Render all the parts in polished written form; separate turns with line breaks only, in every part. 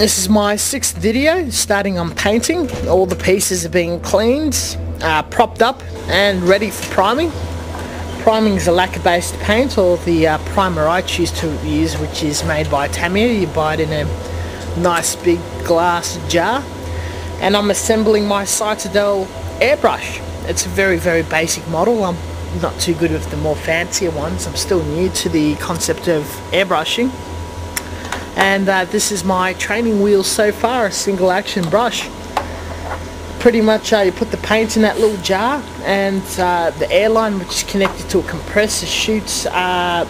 This is my 6th video starting on painting. All the pieces are being cleaned, propped up and ready for priming. Priming is a lacquer based paint, or the primer I choose to use, which is made by Tamiya. You buy it in a nice big glass jar. And I'm assembling my Citadel airbrush. It's a very basic model. I'm not too good with the more fancier ones. I'm still new to the concept of airbrushing. And this is my training wheel so far, a single action brush. Pretty much you put the paint in that little jar, and the airline, which is connected to a compressor, shoots atomizes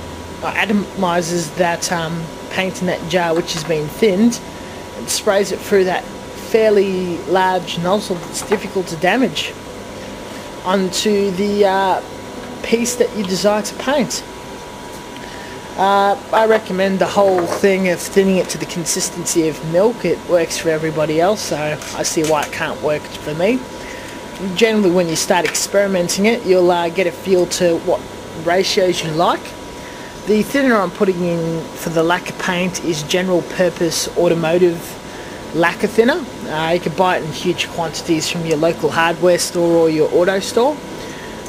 that paint in that jar, which has been thinned, and sprays it through that fairly large nozzle that's difficult to damage onto the piece that you desire to paint. I recommend the whole thing of thinning it to the consistency of milk. It works for everybody else, so I see why it can't work for me. Generally, when you start experimenting it, you'll get a feel to what ratios you like. The thinner I'm putting in for the lacquer paint is general purpose automotive lacquer thinner. You can buy it in huge quantities from your local hardware store or your auto store.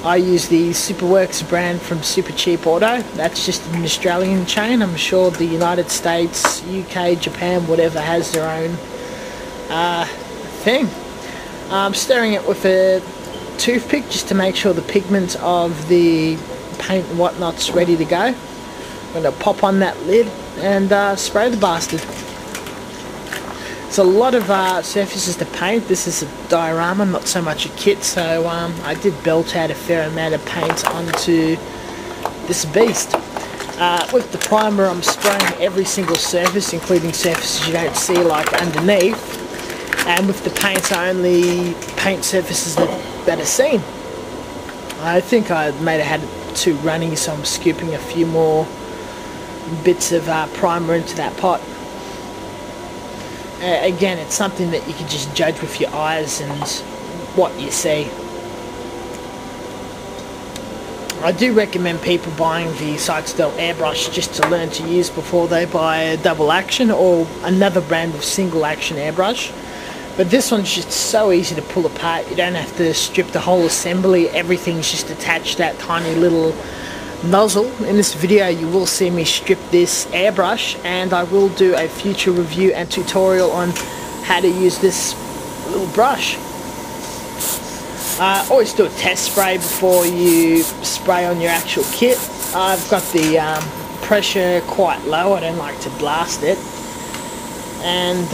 I use the Superworks brand from Super Cheap Auto. That's just an Australian chain. I'm sure the United States, UK, Japan, whatever, has their own thing. I'm stirring it with a toothpick just to make sure the pigment of the paint and whatnot's ready to go. I'm going to pop on that lid and spray the bastard. It's a lot of surfaces to paint. This is a diorama, not so much a kit, so I did belt out a fair amount of paint onto this beast. With the primer, I'm spraying every single surface, including surfaces you don't see like underneath, and with the paint I only paint surfaces that are seen. I think I may have had 2 running, so I'm scooping a few more bits of primer into that pot. Again, it's something that you can just judge with your eyes and what you see. I do recommend people buying the Citadel airbrush just to learn to use before they buy a double action or another brand of single action airbrush. But this one's just so easy to pull apart. You don't have to strip the whole assembly. Everything's just attached to that tiny little nozzle. In this video you will see me strip this airbrush, and I will do a future review and tutorial on how to use this little brush. Always do a test spray before you spray on your actual kit. I've got the pressure quite low. I don't like to blast it, and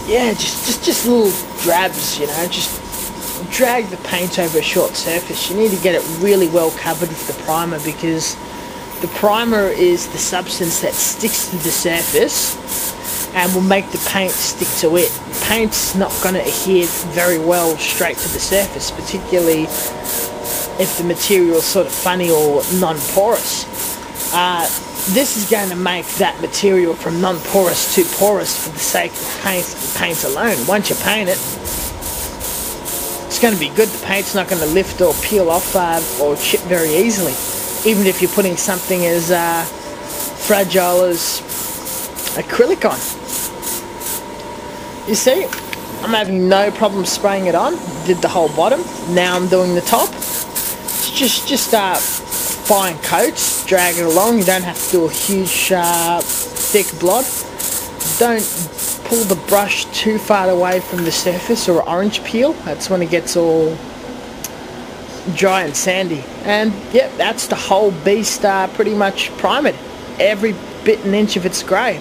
yeah, just little drabs, you know, just drag the paint over a short surface. You need to get it really well covered with the primer, because the primer is the substance that sticks to the surface and will make the paint stick to it. The paint's not going to adhere very well straight to the surface, particularly if the material is sort of funny or non-porous. This is going to make that material from non-porous to porous for the sake of paint alone. Once you paint it, it's going to be good. The paint's not going to lift or peel off or chip very easily, even if you're putting something as fragile as acrylic on. You see, I'm having no problem spraying it on. Did the whole bottom. Now I'm doing the top. It's just fine coats. Drag it along. You don't have to do a huge thick blob. Don't pull the brush too far away from the surface or orange peel. That's when it gets all dry and sandy. And yep, that's the whole beast pretty much primed. Every bit and inch of it's grey.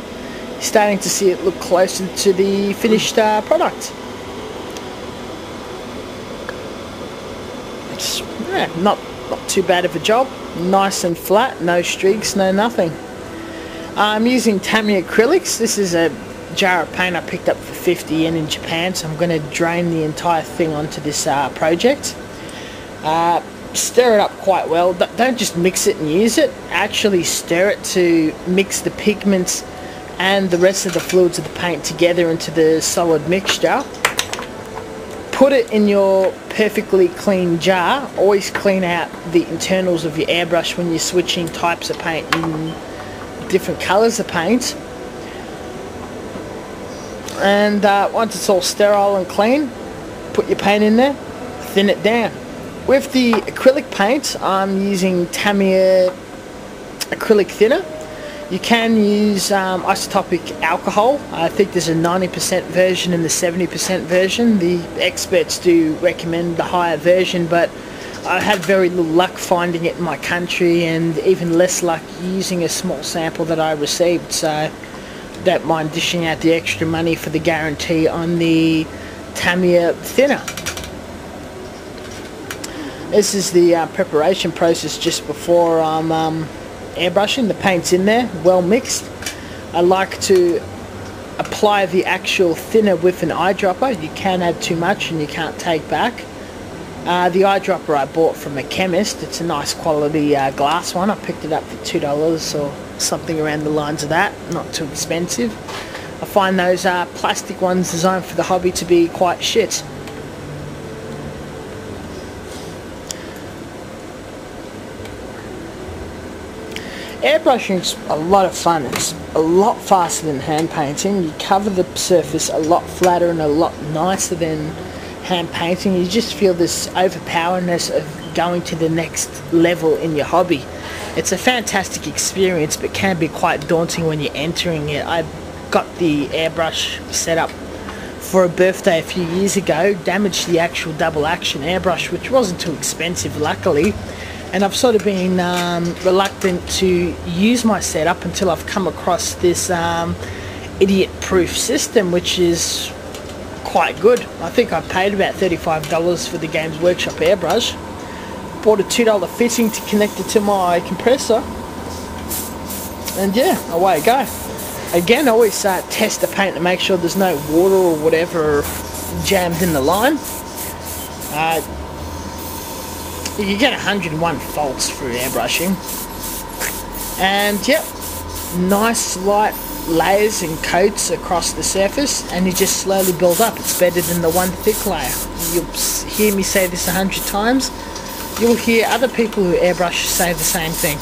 You're starting to see it look closer to the finished product. It's not too bad of a job. Nice and flat, no streaks, no nothing. I'm using Tamiya acrylics. This is a jar of paint I picked up for 50 yen in Japan, so I'm going to drain the entire thing onto this project. Stir it up quite well. Don't just mix it and use it. Actually stir it to mix the pigments and the rest of the fluids of the paint together into the solid mixture. Put it in your perfectly clean jar. Always clean out the internals of your airbrush when you're switching types of paint and different colours of paint. And once it's all sterile and clean, put your paint in there, thin it down. With the acrylic paint, I'm using Tamiya acrylic thinner. You can use isotopic alcohol. I think there's a 90% version and the 70% version. The experts do recommend the higher version, but I had very little luck finding it in my country, and even less luck using a small sample that I received, so don't mind dishing out the extra money for the guarantee on the Tamiya thinner. This is the preparation process just before I'm airbrushing. The paint's in there, well mixed. I like to apply the actual thinner with an eyedropper. You can add too much and you can't take back. The eyedropper I bought from a chemist. It's a nice quality glass one. I picked it up for $2 or something around the lines of that. Not too expensive. I find those plastic ones designed for the hobby to be quite shit. Airbrushing's a lot of fun. It's a lot faster than hand painting. You cover the surface a lot flatter and a lot nicer than hand painting. You just feel this overpowerness of going to the next level in your hobby. It's a fantastic experience, but can be quite daunting when you're entering it. I got the airbrush set up for a birthday a few years ago, damaged the actual double action airbrush, which wasn't too expensive luckily, and I've sort of been reluctant to use my setup until I've come across this idiot-proof system, which is quite good. I think I paid about $35 for the Games Workshop airbrush. Bought a $2 fitting to connect it to my compressor, and yeah, away I go. Again, I always test the paint to make sure there's no water or whatever jammed in the line. You get 101 faults through airbrushing, and yep, nice light layers and coats across the surface, and you just slowly build up. It's better than the one thick layer. You'll hear me say this 100 times. You'll hear other people who airbrush say the same thing.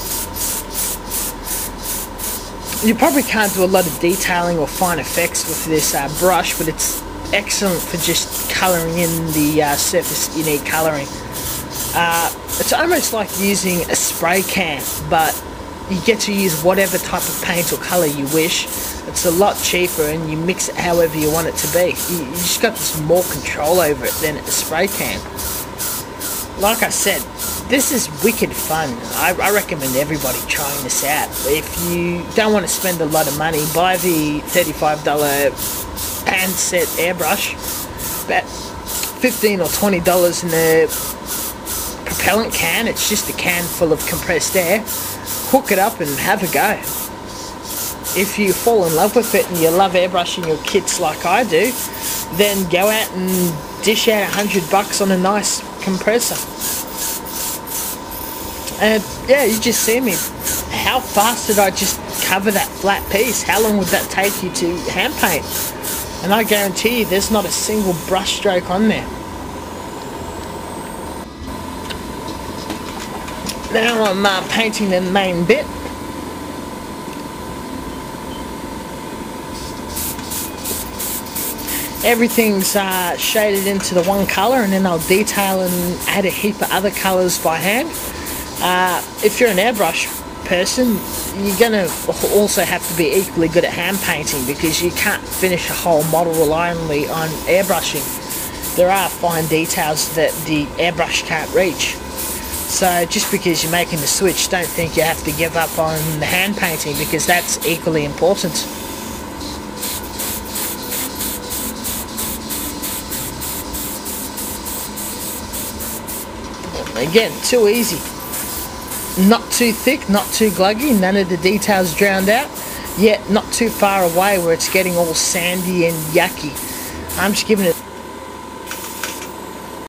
You probably can't do a lot of detailing or fine effects with this brush, but it's excellent for just colouring in the surface you need colouring. It's almost like using a spray can, but you get to use whatever type of paint or colour you wish. It's a lot cheaper and you mix it however you want it to be. You just got this more control over it than a spray can. Like I said, this is wicked fun. I recommend everybody trying this out. If you don't want to spend a lot of money, buy the $35 pan set airbrush. About $15 or $20 in the propellant can. It's just a can full of compressed air. Hook it up and have a go. If you fall in love with it and you love airbrushing your kits like I do, then go out and dish out $100 on a nice compressor. And yeah, you just see me. How fast did I just cover that flat piece? How long would that take you to hand paint? And I guarantee you there's not a single brush stroke on there. Now I'm painting the main bit. Everything's shaded into the one colour, and then I'll detail and add a heap of other colours by hand. If you're an airbrush person, you're going to also have to be equally good at hand painting, because you can't finish a whole model reliantly on airbrushing. There are fine details that the airbrush can't reach. So just because you're making the switch, don't think you have to give up on the hand painting, because that's equally important. Again, too easy. Not too thick, not too gluggy, none of the details drowned out, yet not too far away where it's getting all sandy and yucky. I'm just giving it